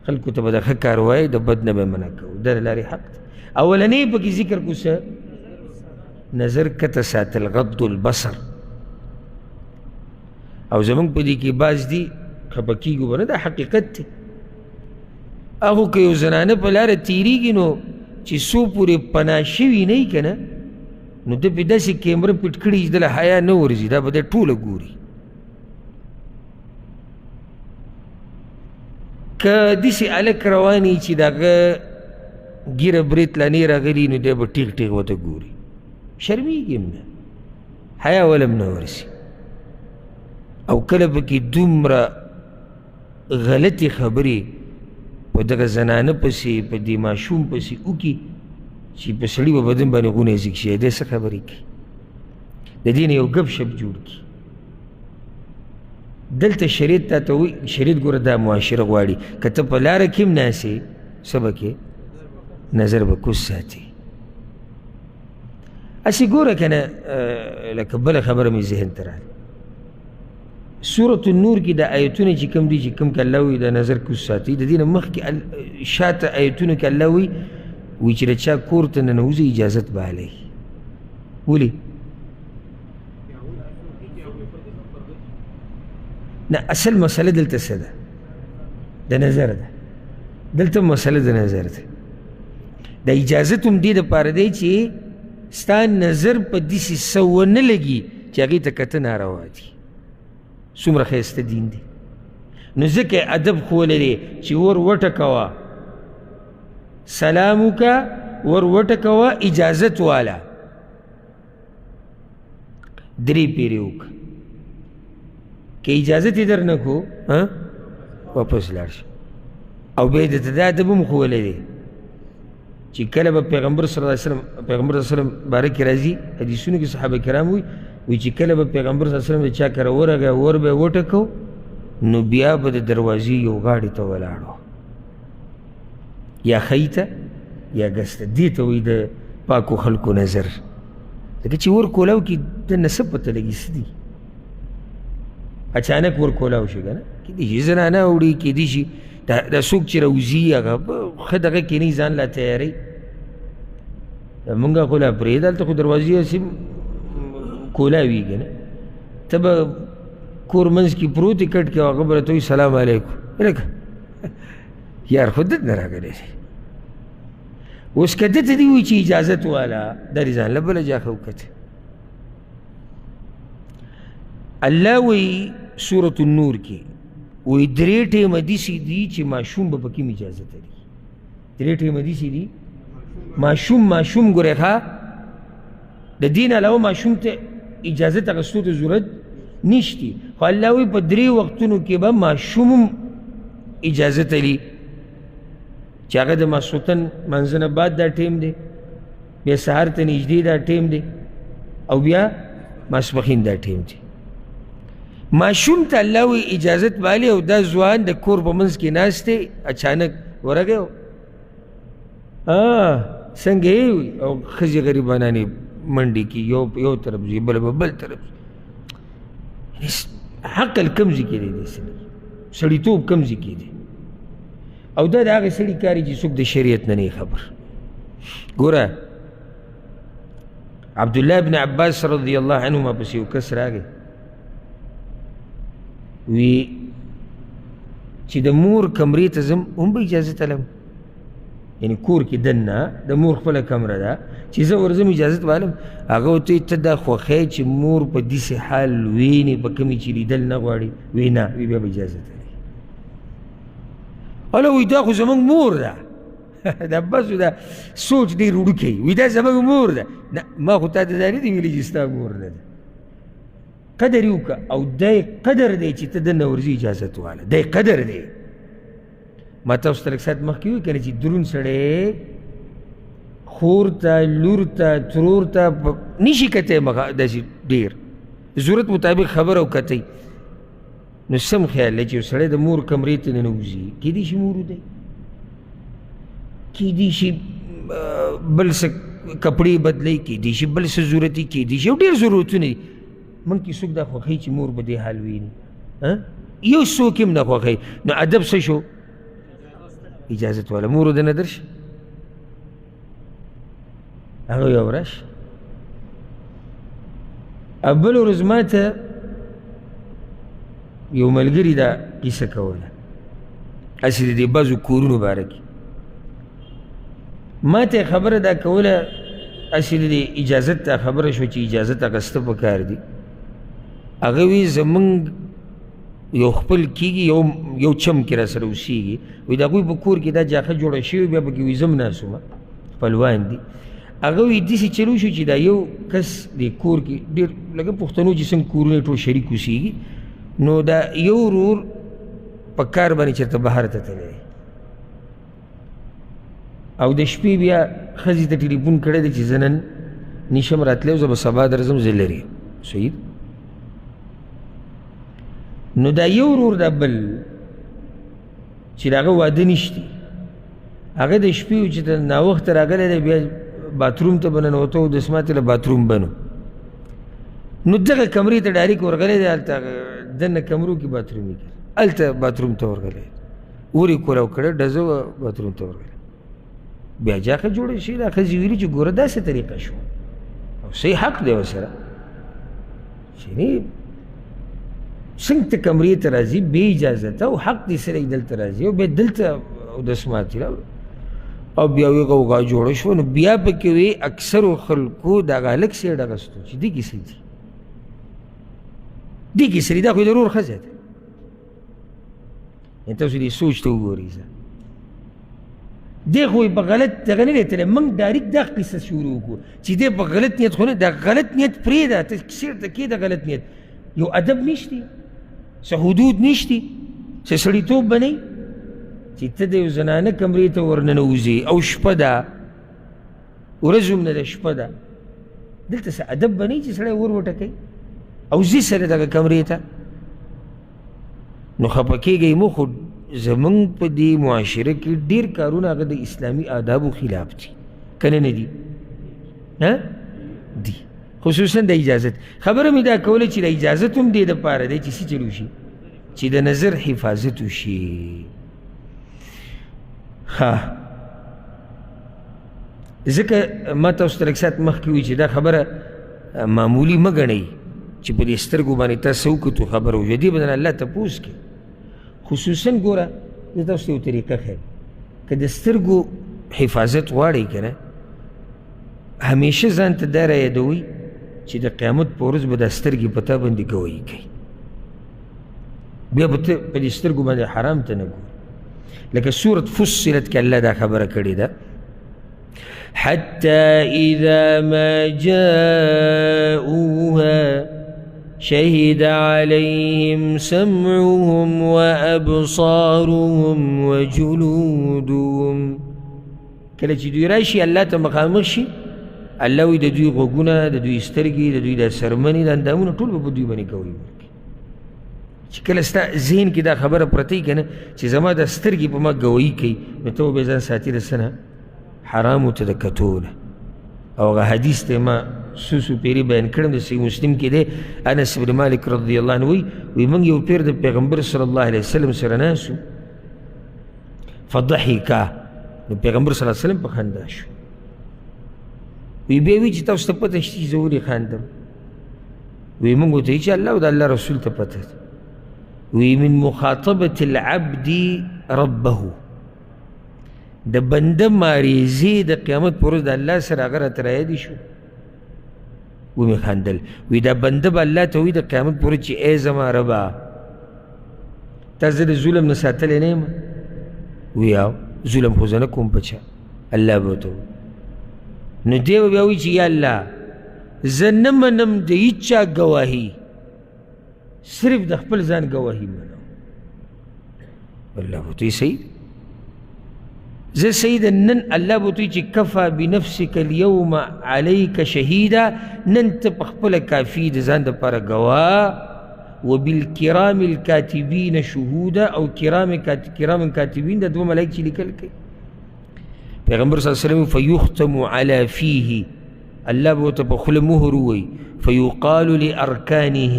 خلکو ته به د ښه کار وایي، د بد نه به منع کوو، دا د لارې حق دی. اولنی پکې ذکر کو څه؟ نظر کته ساتل، غض البصر. او زمونږ په دې کې بعض دي خفه کېږو به نه، دا حقیقت دی. هغو که یو زنانه په لاره تېرېږي نو چې څو پورې پناه شوي نه وي که نه، نو ده پې داسې کیمره پټ کړي چې دله حیا نه ورځي، دا به دی ټوله ګوري. که داسې هلک رواني چې د هغه ګیره برېت لا نه راغلي، نو دی به ټیغ ټیغ ورته ګوري، شرمېږي هم نه، حیا ول هم نه ورسي. او کله پکې دومره غلطې خبرې په دغه زنانه پسې په دې ماشوم پسې وکړي چې په سړي به بدن باندې غونی زیږ شي، دی څه خبرې کوي؟ د دې نه یو ګپ شپ جوړ کړي. دلته شریعت تا ته وایي، شریعت ګوره دا معاشره غواړي، که ته په لاره کې هم ناستې څه به کې نظر به کوز ساتي. هسې ګوره که نه لکه بله خبره مې ذهن ته راغله، سورة النور کې د آیتونه چې کوم دي چې کوم کې الله وایي د نظر کوز ساتي، د دې نه مخکې شاته آیتونو کې الله وایي چې د چا کور ته ننوځي اجازت به هلئ. ولې؟ نه، اصل مسله دلته څه ده؟ د نظر ده. دلته مسله د نظر ده. د اجازت هم دې دپاره دی چې ستا نظر په داسې څه ونه لګي چې هغې ته کته ناروا دي. څومره ښایسته دین دی. نو ځکه ادب ښولی دی چې ور وټکوه، سلام وکړه، ور وټکوه، اجازت واله، درې پیرې وکړه. که اجازت یې در نه کړو واپس لاړ شه. او بیا یې درته دا ادب هم ښولی دی چې کله به پیغمبر صلی الله علیه وسلم باره کې راځي حدیثونو کې صحابه کرام وی چې کله به پیغمبر صلی الله علیه وسلم د چا کره ورغی، ور به یې وټکو، نو بیا به د دروازې یو غاړې ته ولاړو، یا ښۍ ته یا ګس ته. دې ته وایي د پاکو خلکو نظر. ځکه چې ور کولاو کې دنه څه پته لګي څه دي، اچانک ور کولاو شي که نه، کېدای شي زنانه وړي، کېدای شي دا څوک چې راوځي هغه ښه دغه کېني ځان لا تیاری. مونږ خو لا پرېږده، هلته خو دروازې هسې کولاوي که نه، ته به کور منځ کې پروت یې کټ کې، هغه به راته وایي سلام علیکم، لکه یار خو دلته نه راغلی دی. اوس که دته دې وایي چې اجازت والا، دا دې ځان له بله جاښه وکتې. الله وایي سورة النور کې وایي درې ټیمه داسې دي چې ماشوم به پکې اجازت لري. درې ټیمه داسې دي ماشوم ګورې ښه، د دین علاوه ماشوم ته اجازت اخیستو ته ضرورت نشتی، خو الله وایي په درې وختونو کې به ماشوم هم اجازت لري چې هغه د ماسخوتن منځه نه بعد دا ټیم دی، بیا سهار ته نږدې دا ټیم دی، او بیا ماسپښین دا ټیم دی. ماشوم ته الله وایي اجازت والی، او دا ځوان د کور په منځ کې ناست دی، اچانک ورغی څنګه یې وي، او ښځې غریبانانې منډې کې یو طرف ځي، بله به بل طرف ځي. عقل کم ځای کې دی، سړیتوب کم ځای کې دی. او دا د هغې سړي کار چې څوک د شریعت نه نه خبر. ګوره عبدالله ابن عباس رضی الله عنهما پس یو کس راغی وی چې د مور کمرې ته ځم هم به اجازه طلب یعنی کور کې دننه د مور خپله کمره ده چې زه ورځم اجازت والم هغه ورته ته دا خوښی چې مور په داسې حال وینې په کومې چې لیدل نه غواړي وی نه وی بیا به اجازه لري هله وی دا خو زموږ مور ده د عباسو دا سوچ ډېر وړوکی وی دا زموږ مور ده نه ما خو تا ته دا نه دي ویلي چې ستا مور نه ده قدر یې وکړه او دی قدر دی چې ته دننه ورځي اجازت واله دی قدر دی ما تاسو ته لږ ساعت مخکې ووایي که نه چې دروند سړی خور ته لور ته ترور ته نشي کتی داسې ډېر د ضرورت مطابق خبره وکتی نو سم خیال دی چې یو سړی د مور کمرې ته ننوځي کیدای شي مور دی کیدای شي بل څه کپړې بدلی کیدای شي بل څه ضرورت وي کیدای شي یو ډېر ضرورتونه دي موږ کې څوک دا خوښوي چې مور به دې حال ویني یو څوک هم نه خوښوي نو ادب څه شو اجازت والا مور د نه درشه هغه یو راشه بل ورځ ما ته یو ملګري دا کیسه کوله هسې د دې بعضو کورونو باره کې ما ته خبره دا کوله هسې د دې اجازت ته خبره شوه چې اجازت اخیسته پکار دي هغه وی زمونږ یو خپل کېږي یو چم کې را سره اوسېږي وایي د هغوی په کور کې دا جاښه جوړه شوې بیا پکې وایي زه ناست وم خپلوان دي هغه وایي داسې چلو شو چې دا یو کس د کور کې ډېر لکه پښتنو چې څنګه کورونه ټول شریک اوسېږي نو دا یو ورور په کار باندې چېرته بهر ته تللی او د شپې بیا ښځې ته ټلیفون کړی دی چې زه نن نشم راتلی او زه به سبا درځم زه لرې صحیح نو دا یو ورور دا بل چې د هغه واده نشتی هغه د شپې و چې د ناوخته راغلی دی بیا باتروم ته به ننوته او دسمات له باتروم بنو نو دغه کمرې ته ډایرک ورغلی دی هلته دننه کمرو کې باتروم یې کړ هلته باتروم ته ورغلی اور یې کولاو کړی ډزه باتروم ته ورغلی بیا جاښه جوړه شي دا ښځې ویلي چې ګوره داسې طریقه شو او صحیح حق دی ورسره چې څنګه ته کمرې ته راځي بې اجازته او حق دې سره دلته راځي او بیا دلته اودسمات او بیا وی غوغا جوړه شوه نو بیا پکې وی اکثرو خلکو دغه هلک سیډ اخیستو چې دې کیسې دي دې کیسې دي دا خو د ورور ښځه ده تاسو دې سوچ ته وګورئ دی خو په غلط دغه نه دی تللی موږ ډایرکټ دا قصه شروع کړو چې دی په غلط نیت خو نه دا غلط نیت پرېږده ته چېرته کښېږده غلط نیت یو ادب نشتی څه حدود نشتی څه سړیتوب به نه چې ته د یو زنانه کمرې ته ورننوځې او شپه ده ورځ هم نه ده شپه ده دلته څه ادب به نه چې سړی ور وټکوي او ځي سره دغه کمرې ته نو خفه کېږئ مو خو زمونږ په دې معاشره کې ډېر کارونه هغه د اسلامي آدابو خلاف دي که نه دي دي خصوصا د اجازت خبره مې دا کوله چې د اجازت هم دې دپاره دی چې څه چل وشي چې د نظر حفاظت وشي ځکه ما تاسو ته لږ ساعت مخکې وایي چې دا خبره معمولي مه ګڼئ چې په دې سترګو باندې تاسو وکتو خبره وشوه دې به نه الله تپوس کړي خصوصا ګوره زه تاسو ته یو طریقه ښیم که د سترګو حفاظت غواړئ که نه همیشه ځان ته دا رایادوئ چې د قیامت په ورځ به دا سترګې په تا باندې ګویي کوي بیا به ته په دې سترګو باندې حرام ته نه ګورې لکه سورة فصلت کې الله دا خبره کړې ده حتى إذا ما جاءوها شهد عليهم سمعهم وأبصارهم وجلودهم کله چې دوی راشي الله ته مخامخ شي الله وایي د دوی غوږونه د دوی سترګې د دوی دا سرمنې دا اندامونه ټول به په دوی باندې ګویي ورکړي چې کله ستا ذهن کې دا خبره پرته وي که نه چې زما دا سترګې په ما ګویي کوي نو ته به ځان ساتي د څه نه حرامو ته د کتو نه او هغه حدیث ته ما څو پیرې بیان کړم د صحیح مسلم کې دی انس بن مالک رضی الله عنه وایي موږ یو پیر د پیغمبر صلی الله علیه وسلم سره ناست وو فضحکا نو پیغمبر صلی الله علیه وسلم په خندا شو وی بیا وی چې تاسو ته پته شته چې زه ولې خاندم؟ وی موږ ورته چې الله او د الله رسول ته پته ده. وی من مخاطبة العبد ربه، د بنده ماریزې د قیامت پر ورځ د الله سره هغه راته رایادې شو. ومې خندل. وی دا بنده به الله ته وایي د قیامت پر ورځ چې ای زما ربه تا زه د ظلم نه ساتلی نه یم؟ وی او ظلم خو زه نه کوم په چا. الله به ورته وایي نو دی به بیا وایي چې یا الله زه نه منم د هېڅ چا ګواهي، صرف د خپل ځان ګواهي منم. الله به ورته وایي صحیح زه سید نن الله به ورته وایي چې کفا بنفسک اليوم علیک شهیدا، نن ته په خپله کافي د ځان دپاره ګواه، وبالکرام الکاتبین شهودا، او کرام کاتبین د دوه ملایک چې لیکل کوي. پیغمبر صلی الله علیه وسلم فیختم علی فیه، الله به ورته په خوله مهر ووایي، فیقال لارکانه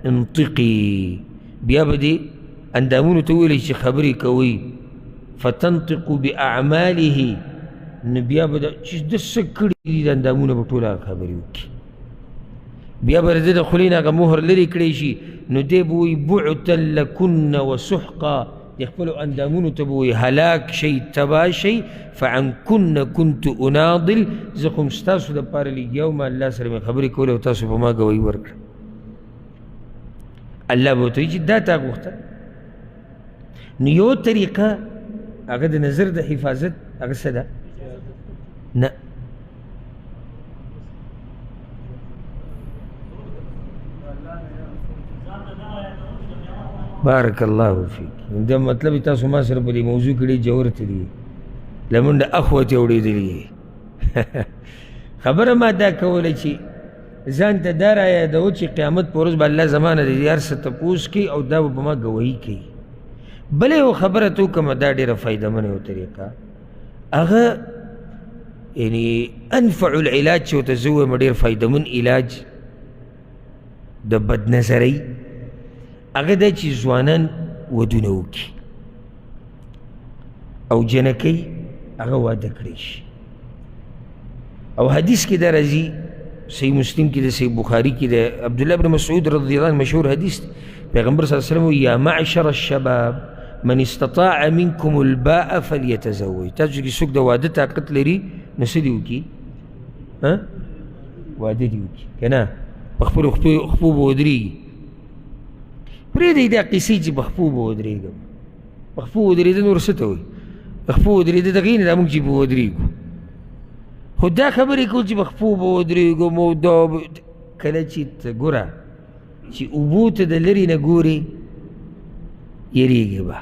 انطقي، بیا به دې اندامونو ته وویلی چې خبرې کوئ، فتنطق باعماله، نو بیا به چې د څه کړي دي د اندامونه به ټول هغه خبرې وکړي. بیا به د ده د خولې نه هغه مهر لرې کړی شي، نو دی به وایي بعتا لکن وسحقا، د خپلو اندامونو ته به وایي هلاک شئ تباه شئ، فعنکن کنت اناضل، زه خو م ستاسو دپاره لګیا وم، الله سره مې خبرې کولې او تاسو په ما ګواهي ورکړه. الله به ورته وایي چې دا تا غوښته. نو یو طریقه هغه د نظر د حفاظت هغه څه ده؟ نه بارک الله فیک. دا مطلب تاسو ما سره په دې موضوع کې ډېر جوړ تلي لمونډه اخوتې اورېدلي. خبره ما دا کوله چې ځان ته دا رایادوه چې قیامت په ورځ به الله زما نه د دې هر څه تپوس کوي او دا به په ما ګواهي کوي. بله یو خبره ته وکړمه دا ډېره فایدهمنه یو طریقه، هغه یعنې انفع العلاج چې ورته زه ووایم ډېر فایدهمن علاج د بدنظرۍ، هغه دا چې ځوانان ودونه وکړي او جنکۍ هغه واده کړی شي. او حدیث کې دا راځي صحیح مسلم کې د صحیح بخاري کې د عبدالله بن مسعود رضی الله عنه مشهور حدیث دی. پیغمبر صلی الله علیه وسلم یا معشر الشباب من استطاع منکم الباء فلیتزوج، تاسو کې څوک د واده طاقت لري نو څه دې وکړي؟ واده دې وکړي که نه، په خپلو خپو به ودرېږي. پرېږدئ دا قیسې چې په خپو به ودرېږم، په خپو ودرېده نور څه ته وایي؟ په خپو ودرېده دغې نه دا موږ چې به ودرېږو، خو دا خبرې کول چې په خپو به ودرېږم او دا کله چې ته ګوره چې اوبو ته د لرې نه ګورې یېرېږې به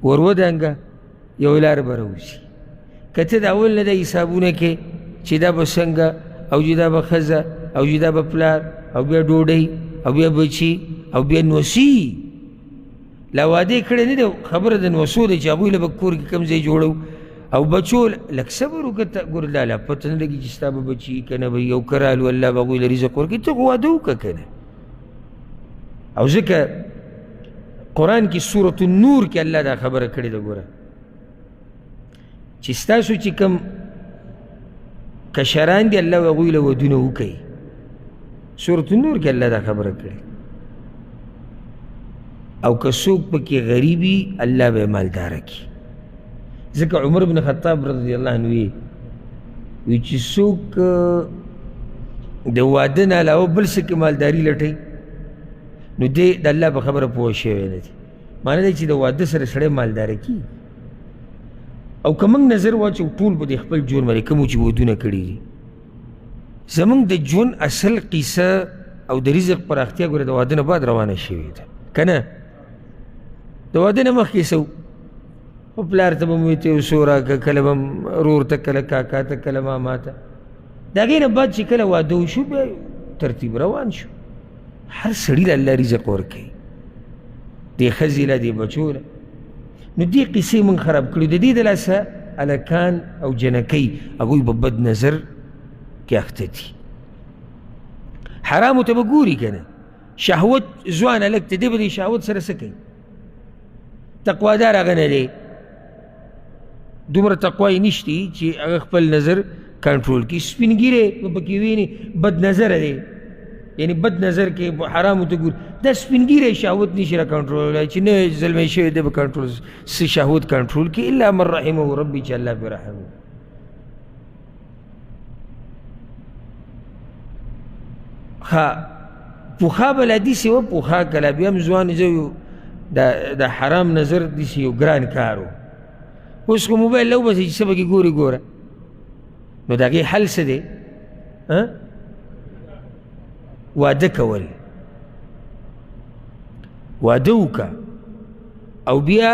ور ودانګه یو لار به راوځي. که ته د اول نه دا حسابونه کې چې دا به څنګه او جدا به ښځه او جدا به پلار او بیا ډوډۍ او بیا بچي او بیا نوسي، لا واده یې کړی نه دی، خبره د نوسو دی چې هغوی له به کور کې کوم ځای جوړو او بچو لږ صبر وکړه. ګوره لا پته نه لګي چې ستا به بچي که نه به یو که رالو الله به هغوی له رزق ورکړي، ته خو واده وکړه که نه. او ځکه قرآن کې سورة النور کې الله دا خبره کړې ده، ګوره چې ستاسو چې کوم کشران دي الله هغوی له ودونه وکوي. سورة النور کې الله دا خبره کړې. او که څوک پکې غریبي الله به مالداره کړي. ځکه عمر بن خطاب رضی الله عنه وی چې څوک د واده نه علاوه بل څه کې مالداري لټوي نو دی د الله په خبره پوه شوی نه دی. معنی دی چې د واده سره سړی مالداره کېږي. او که موږ نظر واچو ټول به د خپل ژوند باندې کومو چې ودونه کړي دي، زموږ د ژوند اصل قیسه او د رزق پراختیا ګوره د واده نه بعد روانه شوې ده که نه؟ د واده نه مخکې څه خو پلار ته به مو ته یو څو راکړه، کله به ورور ته، کله کاکا ته، کله ماما ته. د هغې نه بعد چې کله واده وشو بیا ترتیب روان شو. هر سړي له الله رزق ورکوي، دې ښځې له دې بچو له. نو دې قیسې موږ خراب کړي. د دې د لاسه هلکان او جنکۍ هغوی به بد نظر کې اخته دي. حرامو ته به ګوري که نه، شهوت ځوان هلک ته دی به د شهوت سره څه کوي؟ تقوادار هغه نه دی، دومره تقوا یې نشته چې هغه خپل نظر کنټرول کی. سپین ګیری به پکې ویني بد نظره دی، یعنی بد نظر کې حرامو ته ګوري. دا سپین ګیری شهوت نشي را کنټرولولی چې نه زلمی شوی دی به کنټرول څه شهوت کنټرول کړي الا من رحمه ربي چې الله پرې رحم وکړي. ښه پوښا بل حدیث و پوښا کله بیا هم ځوان زه د حرام نظر داسې یو ګران کار و. اوس خو موبایل له وباسي چې څه پکې ګوري ګوره، نو د هغې حل څه دی؟ واده کول، واده وکړه او بیا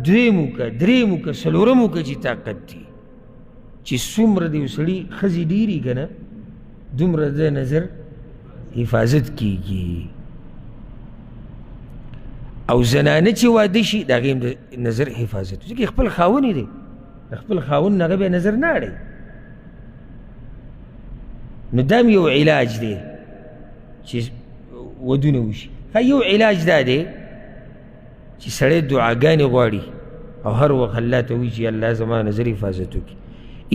دویم وکړه دریم وکړه څلورم وکړه چې طاقت دی، چې څومره د یو سړي ښځې ډېري که نه دومره د نظر حفاظت کیږي. او زنانه چې واده شي د هغې هم د نظر حفاظت ځکه خپل خاوند دی، د خپل خاوند نه هغه بیا نظر نه اړوي. نو دا هم یو علاج دی چې ودونه وشي. یو علاج دا دی چې سړی دعاګانې غواړي او هر وخت الله ته وایي چې الله زما نظر حفاظت وکړي.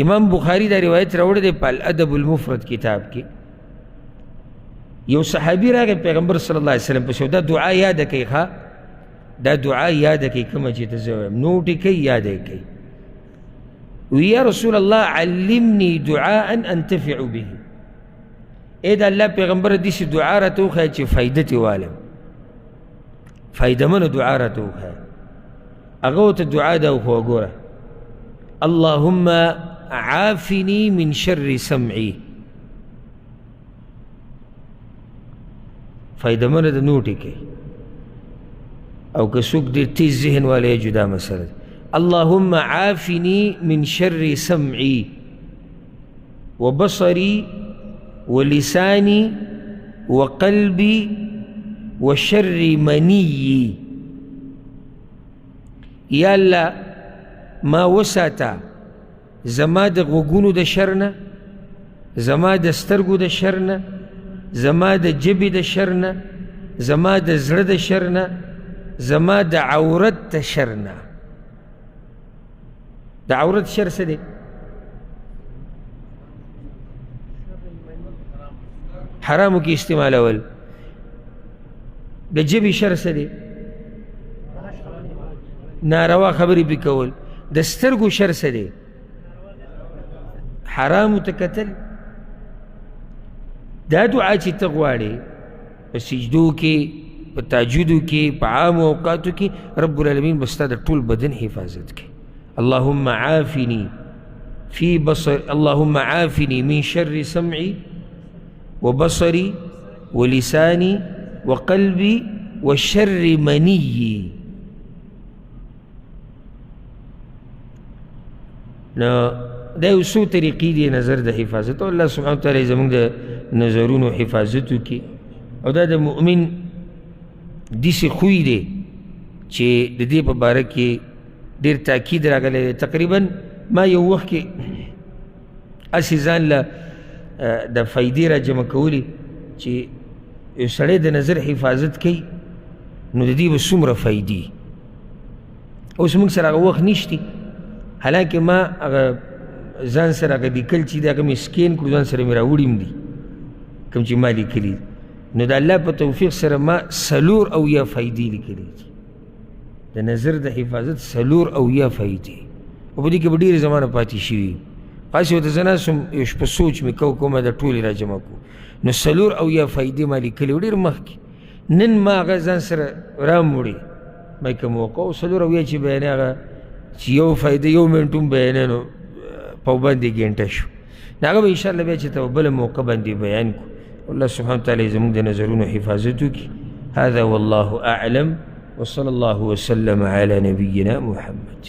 امام بخاري دا روایت راوړی دی په الادب المفرد کتاب کې. یو صحابي راغی پیغمبر صلی الله علیه وسلم پسې دا دعا یاده کوي، ښه دا دعا یاده کوي کومه چې ته زه وایم نوټ یې کوي یاده یې کوي. وی یا رسول الله علمني دعاء انتفع به، ای د الله پیغمبر داسې دعا راته وښیه چې فایده ترې والم، فایدهمنه دعا راته وښیه. هغه ورته دعا ده وښوه ګوره اللهم عافني من شر سمعي، فایدهمنه د نوټ یې کوي. او که څوک ډېر تیز ذهن والی یې جدا مسله ده. اللهم عافني من شر سمعي وبصري ولساني وقلبي وشر مني. یا الله ما وساته زما د غوږونو د شر نه، زما د سترګو د شر نه، زما د ژبې د شر نه، زما د زړه د شر نه، زما د عورت د شر نه. د عورت شر څه دی؟ حرامو کې استعمالول. د ژبې شر څه دی؟ ناروا خبرې پې کول. د سترګو شر څه دی؟ حرامو ته کتل. دا دعا چې ته غواړې په سجدو کې، په تهجدو کې، په عامو اوقاتو کې رب العالمین به ستا د ټول بدن حفاظت کوي. اللهم عافني في بصر، اللهم عافني من شر سمعي وبصري ولساني وقلبي وشر مني. نو دا یو څو طریقې دي نظر د حفاظت، او الله سبحانه وتعالی زموږ د نظرونو حفاظت وکړي. او دا د مؤمن داسې خوی دی چې د دې په باره کې ډېر تاکید راغلی دی. تقریبا ما یو وخت کې هسې ځان له د فایدې را جمع کولې چې یو سړی د نظر حفاظت کوي نو د دې به څومره فایدې. اوس موږ سره هغه وخت نشتی، حالانکه ما هغه ځان سره هغه لیکل چې دی هغه مې سکین کړو، ځان سره مې راوړي هم دي کوم چې ما لیکلي. نو د الله په توفیق سره ما 4 فایدې لیکلي دي د نظر د حفاظت، 4 فایدې. او په دې کې به ډېرې زمانه پاتې شوي. پاسې ورته زه ناست وم یو شپه سوچ مې کومه د ټولې را جمع کړو. نو 4 فایدې ما لیکلي وو ډېر مخکې. نن ما هغه ځان سره راوړې ما یې که موقع و 4 چې بیانې هغه چې یو فایده 1 منټ هم بیانې نو پابند یې ګنټه شو. نو هغه به انشاءالله بیا چې ته بله موقع باندې بیان کړو. الله سبحانه وتعالی زموږ د نظرونو حفاظت وکړي. هذا والله أعلم وصلى الله وسلم على نبينا محمد.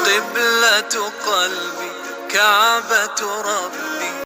قبلة قلبي كعبة ربي